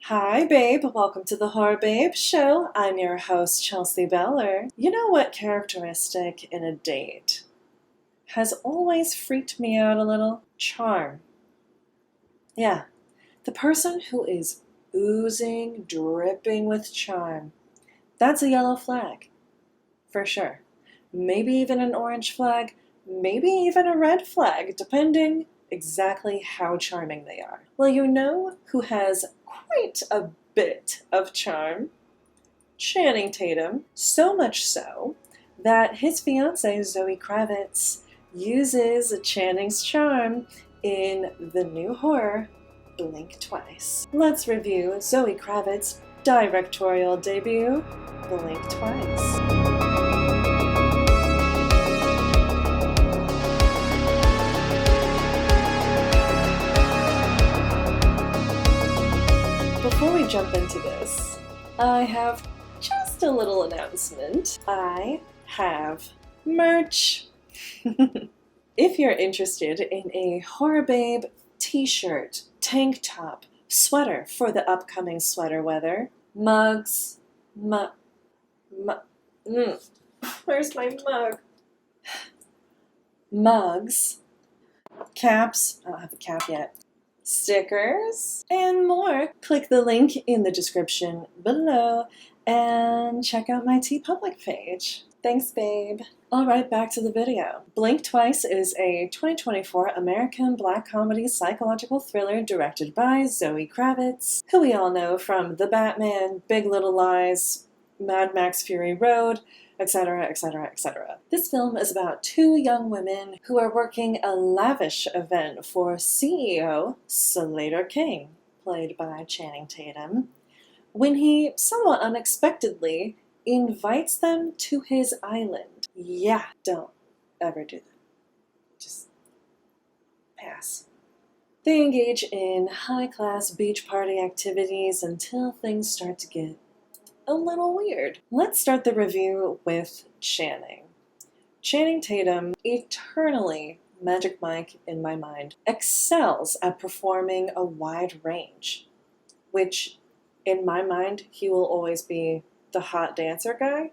Hi, babe. Welcome to the Horror Babe Show. I'm your host, Chelsea Beller. You know what characteristic in a date has always freaked me out a little? Charm. Yeah, the person who is oozing, dripping with charm. That's a yellow flag, for sure. Maybe even an orange flag, maybe even a red flag, depending exactly how charming they are. Well, you know who has quite a bit of charm? Channing Tatum, so much so that his fiancée Zoë Kravitz uses Channing's charm in the new horror Blink Twice. Let's review Zoë Kravitz's directorial debut, Blink Twice. Before we jump into this, I have just a little announcement. I have merch. If you're interested in a Horror Babe t-shirt, tank top, sweater for the upcoming sweater weather, mugs, where's my mug? Mugs, caps, I don't have a cap yet, stickers, and more, click the link in the description below and check out my TeePublic page. Thanks, babe. Alright, back to the video. Blink Twice is a 2024 American black comedy psychological thriller directed by Zoë Kravitz, who we all know from The Batman, Big Little Lies, Mad Max Fury Road, etc., etc., etc. This film is about two young women who are working a lavish event for CEO Slater King, played by Channing Tatum, when he somewhat unexpectedly invites them to his island. Yeah, don't ever do that. Just pass. They engage in high-class beach party activities until things start to get a little weird. Let's start the review with Channing. Channing Tatum, eternally Magic Mike in my mind, excels at performing a wide range, which in my mind, he will always be the hot dancer guy,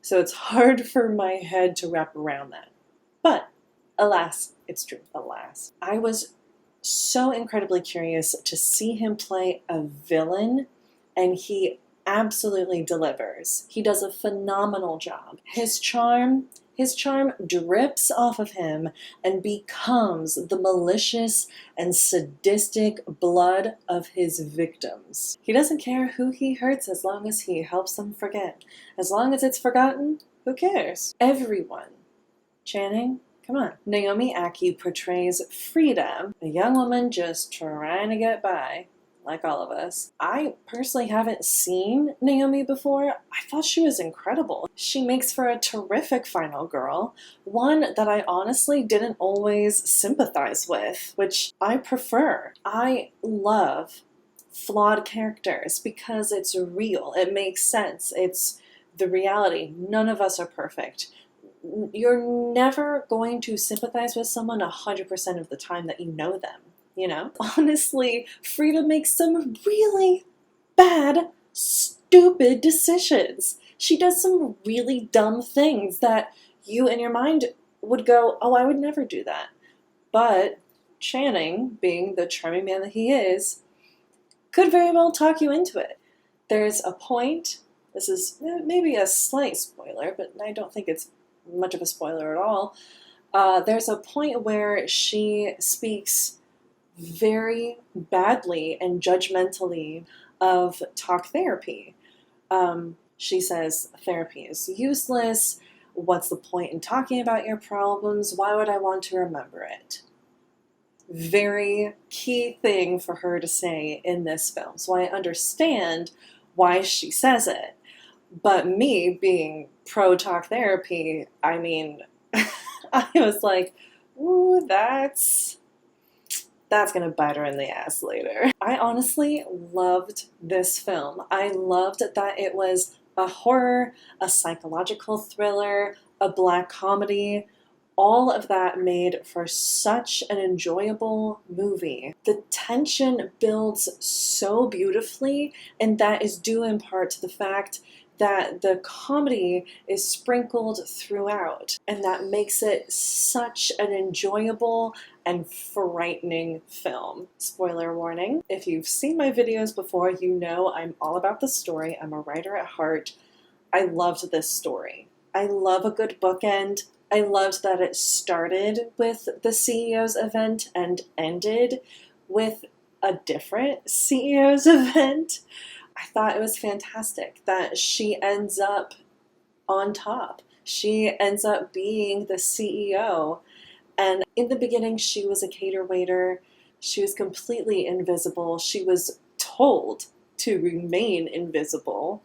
so it's hard for my head to wrap around that. But alas, it's true, alas. I was so incredibly curious to see him play a villain, and he absolutely delivers. He does a phenomenal job. His charm drips off of him and becomes the malicious and sadistic blood of his victims. He doesn't care who he hurts as long as he helps them forget. As long as it's forgotten, who cares? Everyone. Channing, come on. Naomi Ackie portrays Frida, a young woman just trying to get by, like all of us. I personally haven't seen Naomi before. I thought she was incredible. She makes for a terrific final girl, one that I honestly didn't always sympathize with, which I prefer. I love flawed characters because it's real. It makes sense. It's the reality. None of us are perfect. You're never going to sympathize with someone 100% of the time that you know them. You know, honestly, Frida makes some really bad, stupid decisions. She does some really dumb things that you in your mind would go, oh, I would never do that. But Channing, being the charming man that he is, could very well talk you into it. There's a point, this is maybe a slight spoiler, but I don't think it's much of a spoiler at all. There's a point where she speaks very badly and judgmentally of talk therapy. She says therapy is useless. What's the point in talking about your problems? Why would I want to remember it? Very key thing for her to say in this film. So I understand why she says it. But me being pro talk therapy, I mean, I was like, ooh, that's going to bite her in the ass later. I honestly loved this film. I loved that it was a horror, a psychological thriller, a black comedy, All of that made for such an enjoyable movie. The tension builds so beautifully, and that is due in part to the fact that the comedy is sprinkled throughout, and that makes it such an enjoyable and frightening film. Spoiler warning, if you've seen my videos before, you know I'm all about the story. I'm a writer at heart. I loved this story. I love a good bookend. I loved that it started with the CEO's event and ended with a different CEO's event. I thought it was fantastic that she ends up on top. She ends up being the CEO. And in the beginning, she was a cater waiter. She was completely invisible. She was told to remain invisible.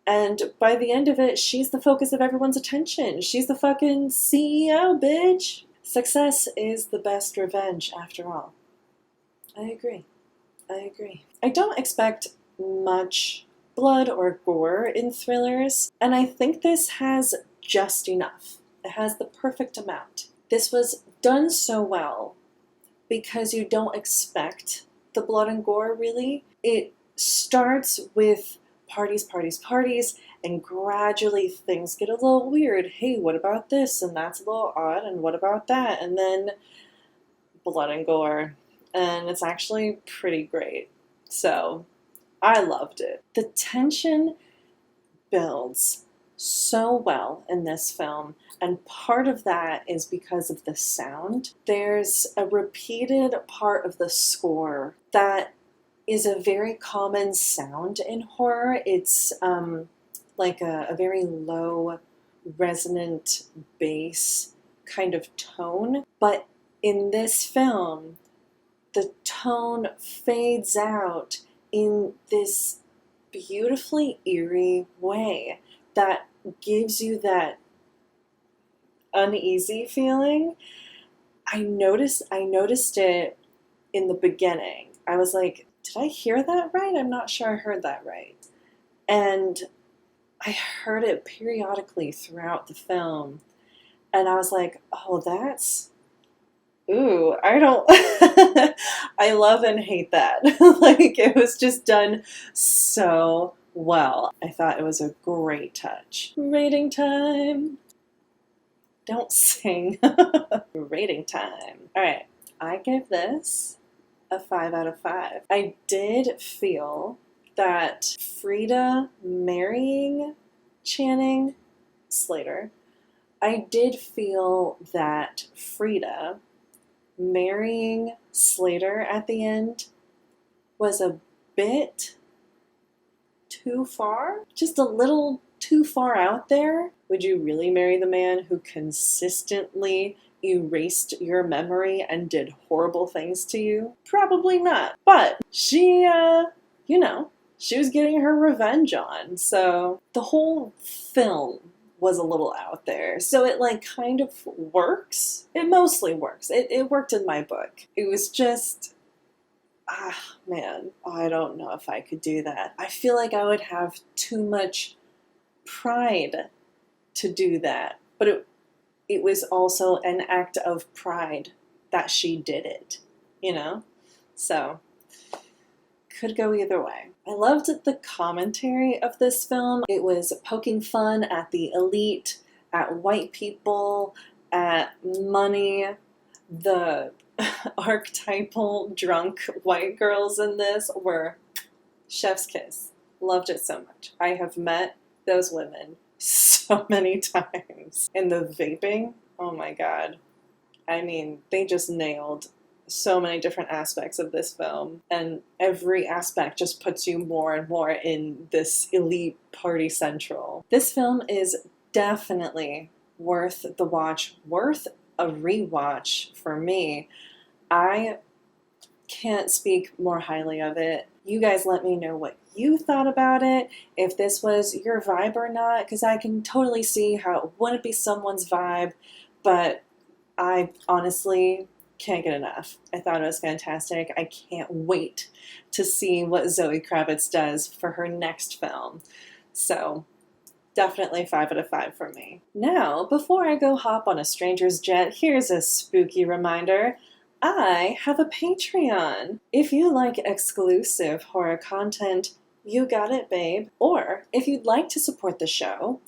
And by the end of it, she's the focus of everyone's attention. She's the fucking CEO, bitch. Success is the best revenge, after all. I agree. I don't expect much blood or gore in thrillers, and I think this has just enough. It has the perfect amount. This was done so well because you don't expect the blood and gore, really. It starts with parties, and gradually things get a little weird. Hey, what about this? And that's a little odd, and what about that? And then blood and gore. And it's actually pretty great. So I loved it. The tension builds so well in this film, and part of that is because of the sound. There's a repeated part of the score that is a very common sound in horror. It's like a very low, resonant bass kind of tone. But in this film, the tone fades out in this beautifully eerie way that gives you that uneasy feeling. I noticed it in the beginning. I was like, did I hear that right? I'm not sure I heard that right. And I heard it periodically throughout the film. And I was like, oh, that's... Ooh, I don't... I love and hate that. Like, it was just done so well. I thought it was a great touch. Rating time. Don't sing. Rating time. All right, I give this a 5 out of 5. I did feel that Frida marrying Channing Slater, I did feel that Frida marrying Slater at the end was a bit too far, just a little too far out there. Would you really marry the man who consistently erased your memory and did horrible things to you? Probably not. But she, she was getting her revenge on. So the whole film was a little out there. So it kind of works. It mostly works. It worked in my book. It was just, man, I don't know if I could do that. I feel like I would have too much pride to do that. But it was also an act of pride that she did it, So, could go either way. I loved the commentary of this film. It was poking fun at the elite, at white people, at money. The archetypal drunk white girls in this were chef's kiss. Loved it so much. I have met those women so many times. And the vaping, oh my god. I mean, they just nailed so many different aspects of this film, and every aspect just puts you more and more in this elite party central. This film is definitely worth the watch, worth a rewatch for me. I can't speak more highly of it. You guys let me know what you thought about it, if this was your vibe or not, because I can totally see how it wouldn't be someone's vibe, but I honestly can't get enough. I thought it was fantastic. I can't wait to see what Zoë Kravitz does for her next film. So definitely 5 out of 5 for me. Now, before I go hop on a stranger's jet, here's a spooky reminder. I have a Patreon. If you like exclusive horror content, you got it, babe. Or if you'd like to support the show,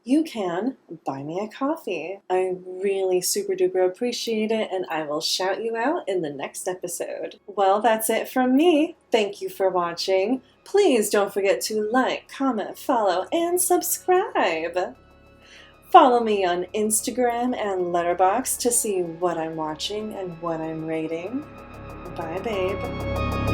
you can buy me a coffee. I really super duper appreciate it, and I will shout you out in the next episode. Well, that's it from me. Thank you for watching. Please don't forget to like, comment, follow, and subscribe. Follow me on Instagram and Letterboxd to see what I'm watching and what I'm rating. Bye, babe.